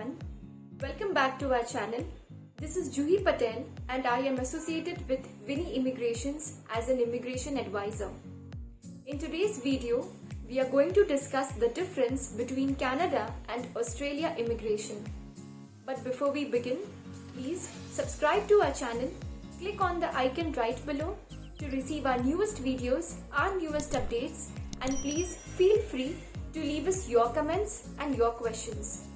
everyone. Welcome back to our channel. This is Juhi Patel and I am associated with Winnie Immigrations as an immigration advisor. In today's video, we are going to discuss the difference between Canada and Australia immigration. But before we begin, please subscribe to our channel, click on the icon right below to receive our newest videos, our newest updates, and please feel free to leave us your comments and your questions.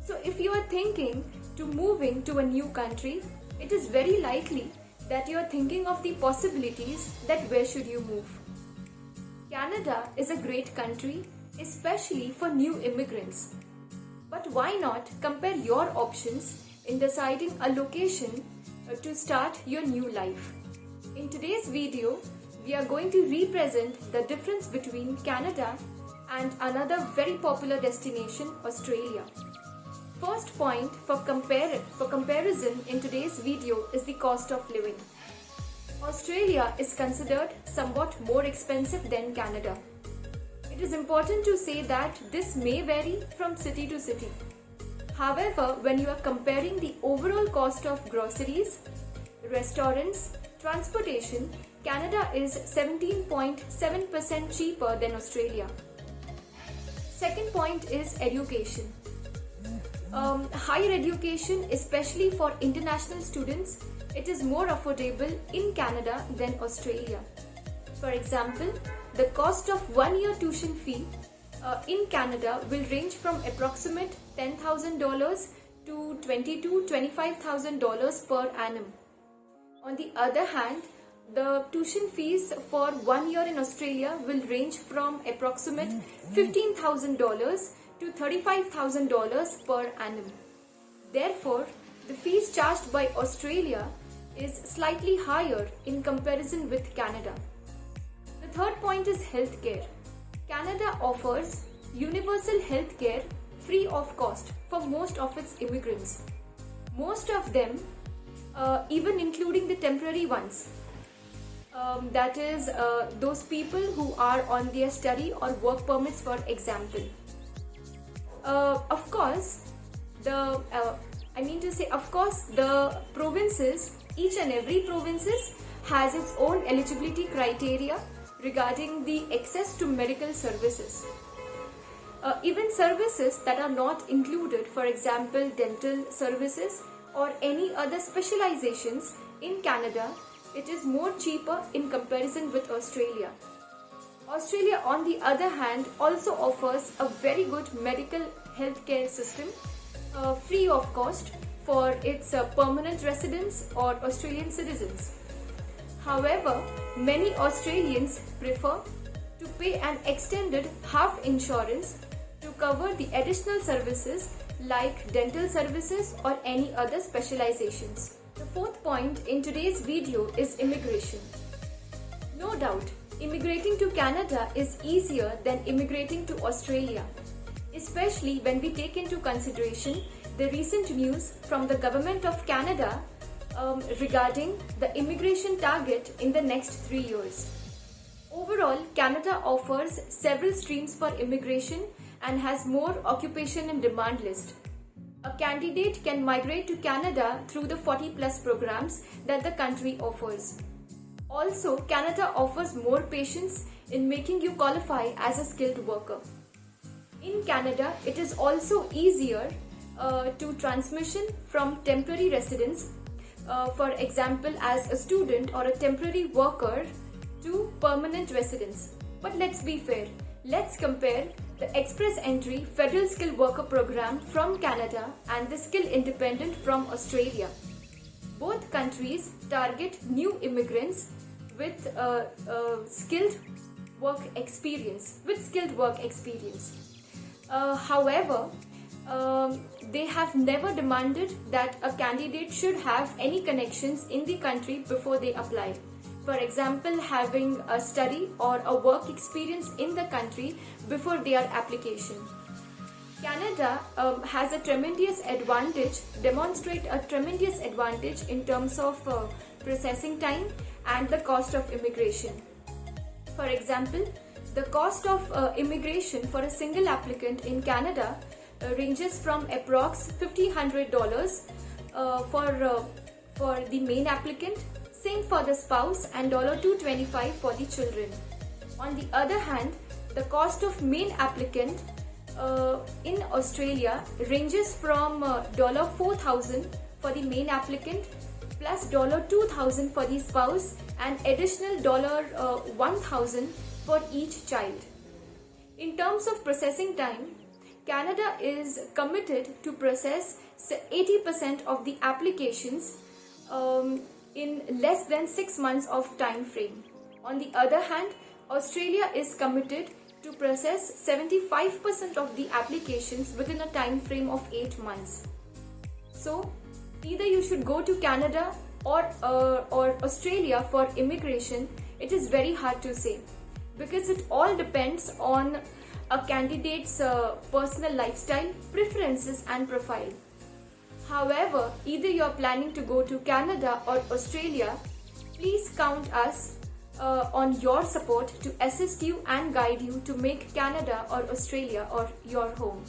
So if you are thinking to moving to a new country, it is very likely that you are thinking of the possibilities that where should you move. Canada is a great country, especially for new immigrants. But why not compare your options in deciding a location to start your new life? In today's video, we are going to represent the difference between Canada and another very popular destination, Australia. First point for comparison in today's video is the cost of living. Australia is considered somewhat more expensive than Canada. It is important to say that this may vary from city to city. However, when you are comparing the overall cost of groceries, restaurants, transportation, Canada is 17.7% cheaper than Australia. Second point is education. Higher education, especially for international students, it is more affordable in Canada than Australia. For example, the cost of 1 year tuition fee in Canada will range from approximate $10,000 to $22,000 to $25,000 per annum. On the other hand, the tuition fees for 1 year in Australia will range from approximate $15,000 to $35,000 per annum. Therefore, the fees charged by Australia is slightly higher in comparison with Canada. The third point is healthcare. Canada offers universal healthcare free of cost for most of its immigrants. Most of them, even including the temporary ones, that is those people who are on their study or work permits, for example. Of course, the provinces, each and every provinces has its own eligibility criteria regarding the access to medical services. Even services that are not included, for example, dental services or any other specializations in Canada, it is more cheaper in comparison with Australia. Australia, on the other hand, also offers a very good medical healthcare system free of cost for its permanent residents or Australian citizens. However, many Australians prefer to pay an extended half insurance to cover the additional services like dental services or any other specializations. The fourth point in today's video is immigration. No doubt, immigrating to Canada is easier than immigrating to Australia, especially when we take into consideration the recent news from the Government of Canada regarding the immigration target in the next 3 years. Overall, Canada offers several streams for immigration and has more occupation and demand list. A candidate can migrate to Canada through the 40+ programs that the country offers. Also, Canada offers more patience in making you qualify as a skilled worker. In Canada, it is also easier to transition from temporary residence, for example, as a student or a temporary worker, to permanent residence. But let's be fair. Let's compare the Express Entry Federal Skilled Worker Program from Canada and the Skill Independent from Australia. Both countries target new immigrants with skilled work experience. However, they have never demanded that a candidate should have any connections in the country before they apply. For example, having a study or a work experience in the country before their application. Canada has a tremendous advantage, demonstrate a tremendous advantage in terms of processing time and the cost of immigration. For example, the cost of immigration for a single applicant in Canada ranges from approx $50-$100 for the main applicant, same for the spouse, and $225 for the children. On the other hand, the cost of main applicant in Australia ranges from $4,000 for the main applicant plus $2,000 for the spouse and additional $1,000 for each child. In terms of processing time, Canada is committed to process 80% of the applications in less than 6 months of time frame. On the other hand, Australia is committed to process 75% of the applications within a time frame of 8 months. So, either you should go to Canada or Australia for immigration. It is very hard to say because it all depends on a candidate's personal lifestyle, preferences and profile. However, either you are planning to go to Canada or Australia, please count us on your support to assist you and guide you to make Canada or Australia or your home.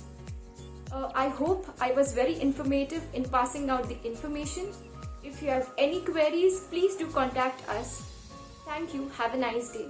I hope I was very informative in passing out the information. If you have any queries, please do contact us. Thank you. Have a nice day.